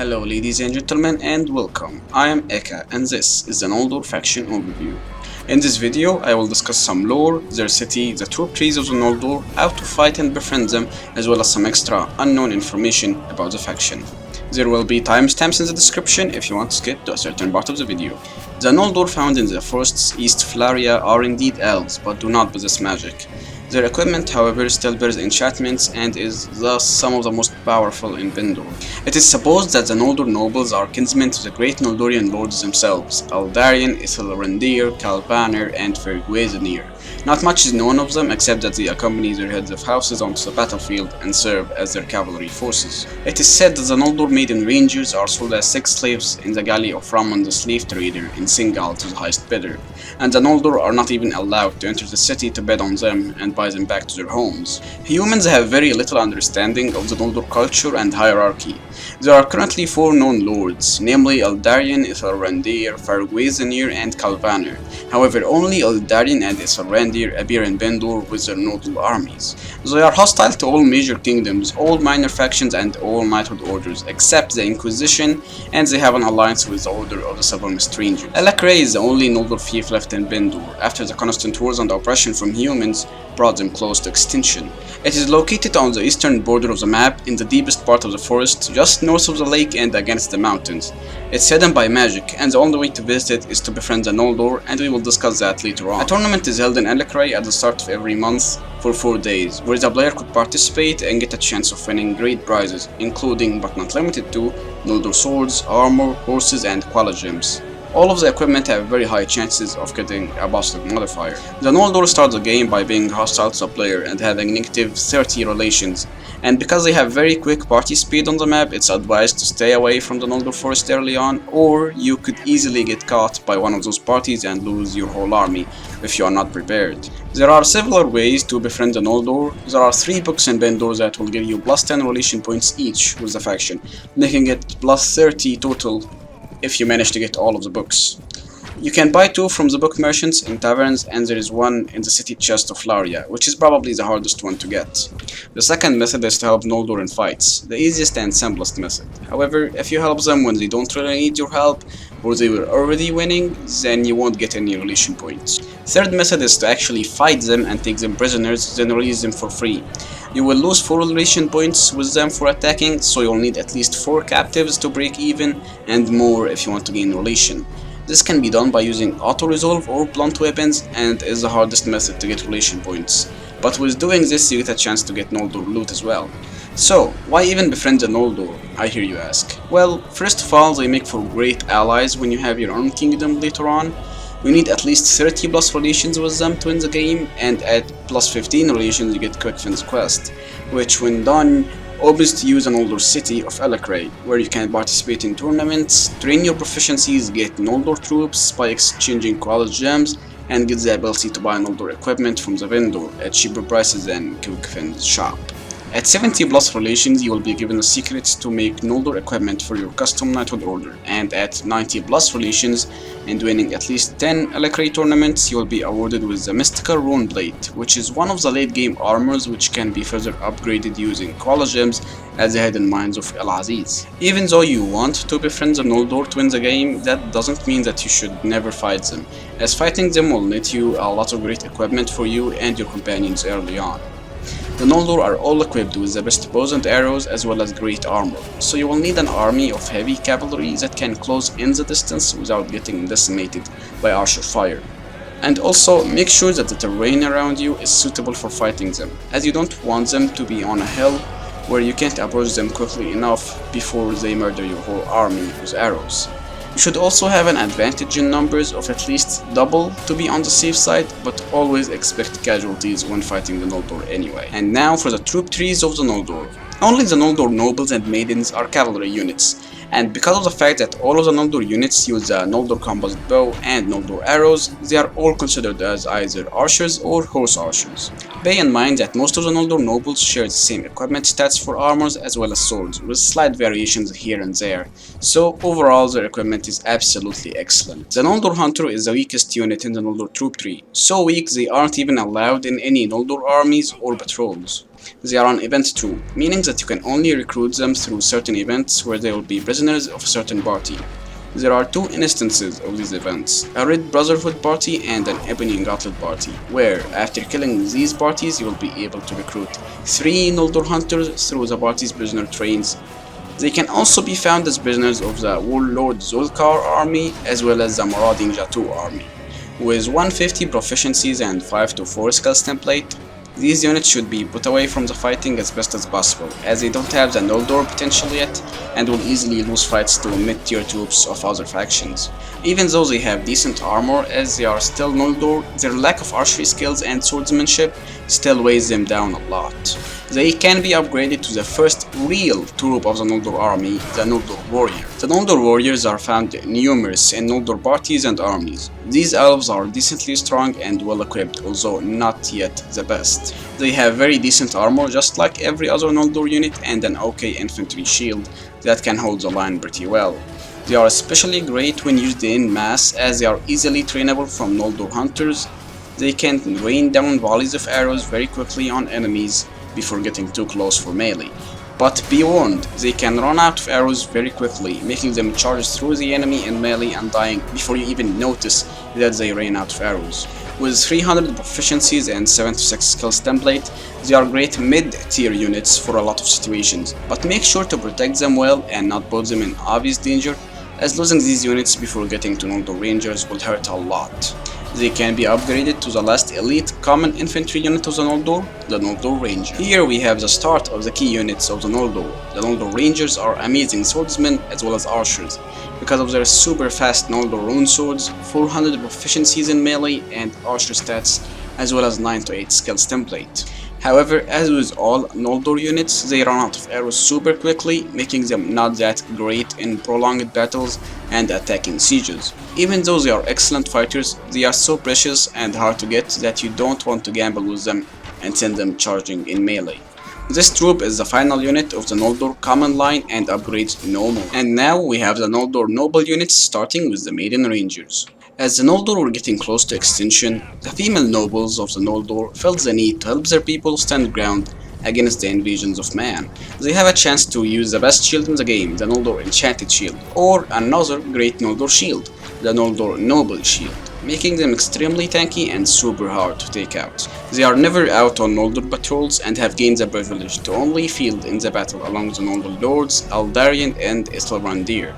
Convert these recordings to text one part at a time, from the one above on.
Hello ladies and gentlemen and welcome. I am Eka and this is the Noldor faction overview. In this video I will discuss some lore, their city, the troop trees of the Noldor, how to fight and befriend them, as well as some extra unknown information about the faction. There will be timestamps in the description if you want to skip to a certain part of the video. The Noldor found in the forests East Flaria are indeed elves, but do not possess magic. Their equipment, however, still bears enchantments and is thus some of the most powerful in Pendor. It is supposed that the Noldor nobles are kinsmen to the great Noldorian lords themselves, Eldarion, Ithilrendir, Calpaner, and Ferguezenir. Not much is known of them except that they accompany their heads of houses onto the battlefield and serve as their cavalry forces. It is said that the Noldor maiden rangers are sold as sex slaves in the galley of Ramon the slave trader in Singal to the highest bidder, and the Noldor are not even allowed to enter the city to bid on them and buy them back to their homes. Humans have very little understanding of the Noldor culture and hierarchy. There are currently 4 known lords, namely Eldarion, Ithilrendir, Ferguezenir, and Calpaner. However, only Eldarion and Ithilrendir appear in Pendor with their notable armies. They are hostile to all major kingdoms, all minor factions, and all knighthood orders, except the Inquisition, and they have an alliance with the Order of the Seven Strangers. Elacrai is the only Noldor fief left in Pendor, after the constant wars and oppression from humans brought them close to extinction. It is located on the eastern border of the map, in the deepest part of the forest, just north of the lake and against the mountains. It's hidden by magic, and the only way to visit it is to befriend the Noldor, and we will discuss that later on. A tournament is held in Elacrai at the start of every month for 4 days, where the player could participate and get a chance of winning great prizes, including but not limited to Noldor swords, armor, horses, and quality gems. All of the equipment have very high chances of getting a positive modifier. The Noldor start the game by being hostile to the player and having negative 30 relations, and because they have very quick party speed on the map, it's advised to stay away from the Noldor forest early on, or you could easily get caught by one of those parties and lose your whole army if you are not prepared. There are several ways to befriend the Noldor. There are 3 books in Pendor that will give you plus 10 relation points each with the faction, making it plus 30 total if you manage to get all of the books. You can buy 2 from the book merchants in taverns, and there is 1 in the city chest of Flaria, which is probably the hardest one to get. The second method is to help Noldor in fights, the easiest and simplest method. However, if you help them when they don't really need your help, or they were already winning, then you won't get any relation points. Third method is to actually fight them and take them prisoners, then release them for free. You will lose 4 relation points with them for attacking, so you'll need at least 4 captives to break even, and more if you want to gain relation. This can be done by using auto-resolve or blunt weapons, and is the hardest method to get relation points. But with doing this you get a chance to get Noldor loot as well. So, why even befriend the Noldor, I hear you ask? Well, first of all, they make for great allies when you have your own kingdom later on. You need at least 30 plus relations with them to win the game, and at plus 15 relations you get Quickfin's quest, which when done opens to use an Noldor city of Elacrai, where you can participate in tournaments, train your proficiencies, get Noldor troops by exchanging quality gems, and get the ability to buy Noldor equipment from the vendor at cheaper prices than Quickfin's shop. At 70 plus relations you will be given the secrets to make Noldor equipment for your custom knighthood order, and at 90 plus relations and winning at least 10 Elacrai tournaments you will be awarded with the mystical rune blade, which is one of the late game armors which can be further upgraded using quality gems at the hidden mines of El Aziz. Even though you want to befriend the Noldor to win the game, that doesn't mean that you should never fight them, as fighting them will net you a lot of great equipment for you and your companions early on. The Noldor are all equipped with the best bows and arrows as well as great armor, so you will need an army of heavy cavalry that can close in the distance without getting decimated by archer fire. And also make sure that the terrain around you is suitable for fighting them, as you don't want them to be on a hill where you can't approach them quickly enough before they murder your whole army with arrows. You should also have an advantage in numbers of at least double to be on the safe side, but always expect casualties when fighting the Noldor anyway. And now for the troop trees of the Noldor. Only the Noldor nobles and maidens are cavalry units, and because of the fact that all of the Noldor units use the Noldor composite bow and Noldor arrows, they are all considered as either archers or horse archers. Bear in mind that most of the Noldor nobles share the same equipment stats for armors as well as swords, with slight variations here and there, so overall their equipment is absolutely excellent. The Noldor hunter is the weakest unit in the Noldor troop tree, so weak they aren't even allowed in any Noldor armies or patrols. They are on Event 2, meaning that you can only recruit them through certain events where they will be prisoners of a certain party. There are two instances of these events, a Red Brotherhood party and an Ebony Gauntlet party, where after killing these parties you will be able to recruit 3 Noldor hunters through the party's prisoner trains. They can also be found as prisoners of the Warlord Zulkar army as well as the Marauding Jatu army. With 150 proficiencies and 5 to 4 skills template, these units should be put away from the fighting as best as possible, as they don't have the Noldor potential yet and will easily lose fights to mid-tier troops of other factions. Even though they have decent armor as they are still Noldor, their lack of archery skills and swordsmanship still weighs them down a lot. They can be upgraded to the first real troop of the Noldor army, the Noldor Warrior. The Noldor Warriors are found numerous in Noldor parties and armies. These elves are decently strong and well equipped, although not yet the best. They have very decent armor just like every other Noldor unit and an OK infantry shield that can hold the line pretty well. They are especially great when used in mass as they are easily trainable from Noldor hunters. They can rain down volleys of arrows very quickly on enemies before getting too close for melee. But be warned, they can run out of arrows very quickly, making them charge through the enemy in melee and dying before you even notice that they ran out of arrows. With 300 proficiencies and 76 skills template, they are great mid-tier units for a lot of situations, but make sure to protect them well and not put them in obvious danger, as losing these units before getting to Noldor Rangers will hurt a lot. They can be upgraded to the last elite common infantry unit of the Noldor Ranger. Here we have the start of the key units of the Noldor. The Noldor Rangers are amazing swordsmen as well as archers, because of their super fast Noldor rune swords, 400 proficiencies in melee and archer stats, as well as 9 to 8 skills template. However, as with all Noldor units, they run out of arrows super quickly, making them not that great in prolonged battles and attacking sieges. Even though they are excellent fighters, they are so precious and hard to get that you don't want to gamble with them and send them charging in melee. This troop is the final unit of the Noldor common line and upgrades no more. And now we have the Noldor noble units, starting with the Maiden Rangers. As the Noldor were getting close to extinction, the female nobles of the Noldor felt the need to help their people stand ground against the invasions of man. They have a chance to use the best shield in the game, the Noldor Enchanted Shield, or another great Noldor shield, the Noldor Noble Shield, making them extremely tanky and super hard to take out. They are never out on Noldor patrols and have gained the privilege to only field in the battle along the Noldor Lords, Aldarion and Istilrandir.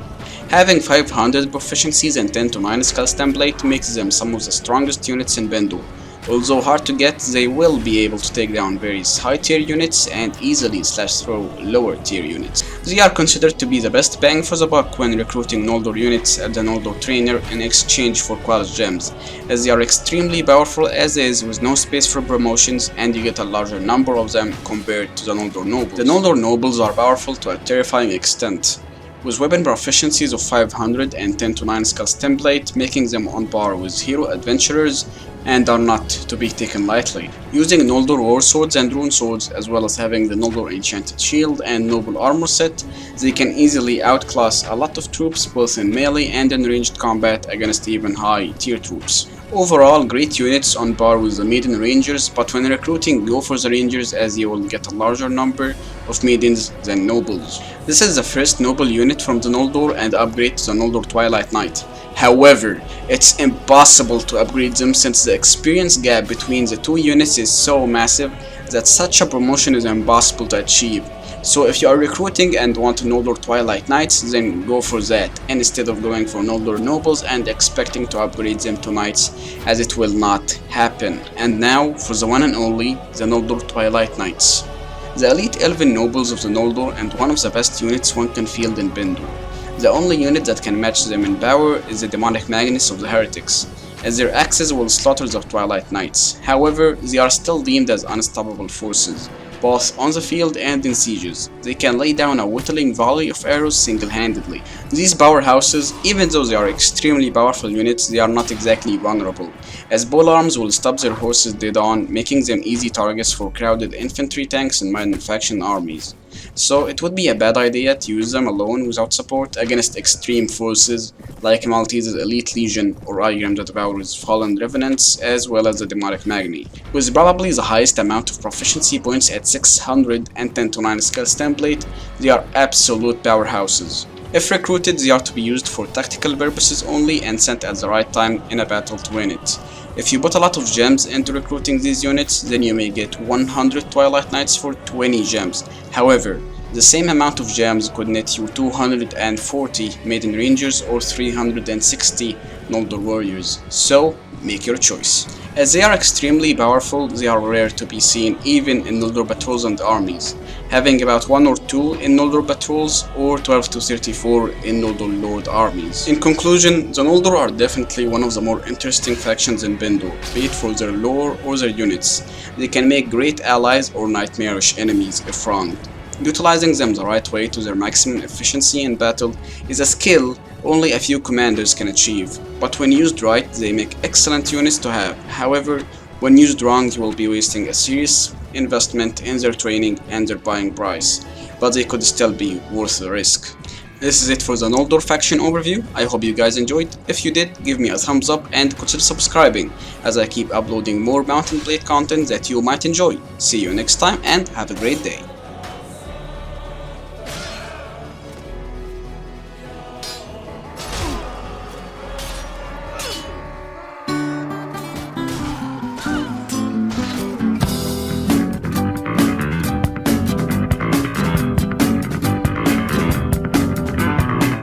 Having 500 proficiencies and 10 to 9 skills template makes them some of the strongest units in Pendor. Although hard to get, they will be able to take down various high tier units and easily slash through lower tier units. They are considered to be the best bang for the buck when recruiting Noldor units at the Noldor Trainer in exchange for quality gems, as they are extremely powerful as is with no space for promotions and you get a larger number of them compared to the Noldor Nobles. The Noldor Nobles are powerful to a terrifying extent, with weapon proficiencies of 500 and 10 to 9 skills template, making them on par with hero adventurers and are not to be taken lightly. Using Noldor war swords and rune swords, as well as having the Noldor Enchanted Shield and Noble armor set, they can easily outclass a lot of troops both in melee and in ranged combat against even high tier troops. Overall, great units on par with the Maiden Rangers, but when recruiting, go for the Rangers as you will get a larger number of Maidens than Nobles. This is the first Noble unit from the Noldor and upgrade to the Noldor Twilight Knight. However, it's impossible to upgrade them since the experience gap between the two units is so massive that such a promotion is impossible to achieve. So if you are recruiting and want Noldor Twilight Knights, then go for that, instead of going for Noldor Nobles and expecting to upgrade them to Knights, as it will not happen. And now for the one and only, the Noldor Twilight Knights. The elite elven nobles of the Noldor and one of the best units one can field in Pendor. The only unit that can match them in power is the demonic Magnus of the Heretics, as their axes will slaughter the Twilight Knights. However, they are still deemed as unstoppable forces, both on the field and in sieges. They can lay down a whittling volley of arrows single-handedly. These powerhouses, even though they are extremely powerful units, they are not exactly vulnerable, as polearms will stop their horses dead on, making them easy targets for crowded infantry tanks and minor faction armies. so it would be a bad idea to use them alone without support against extreme forces like Maltese's Elite Legion or Igram the Devourer's Fallen Revenants, as well as the Demonic Magni, with probably the highest amount of proficiency points at 610 to 9 skills template. They are absolute powerhouses. If recruited, they are to be used for tactical purposes only and sent at the right time in a battle to win it. If you put a lot of gems into recruiting these units, then you may get 100 Twilight Knights for 20 gems. However, the same amount of gems could net you 240 Maiden Rangers or 360 Noldor Warriors, so make your choice. As they are extremely powerful, they are rare to be seen even in Noldor patrols and armies, having about 1 or 2 in Noldor patrols or 12 to 34 in Noldor Lord armies. In conclusion, the Noldor are definitely one of the more interesting factions in Pendor, be it for their lore or their units. They can make great allies or nightmarish enemies if wronged. Utilizing them the right way to their maximum efficiency in battle is a skill only a few commanders can achieve, but when used right, they make excellent units to have. However, when used wrong, you will be wasting a serious investment in their training and their buying price, but they could still be worth the risk. This is it for the Noldor faction overview. I hope you guys enjoyed. If you did, give me a thumbs up and consider subscribing as I keep uploading more Mountain Blade content that you might enjoy. See you next time and have a great day.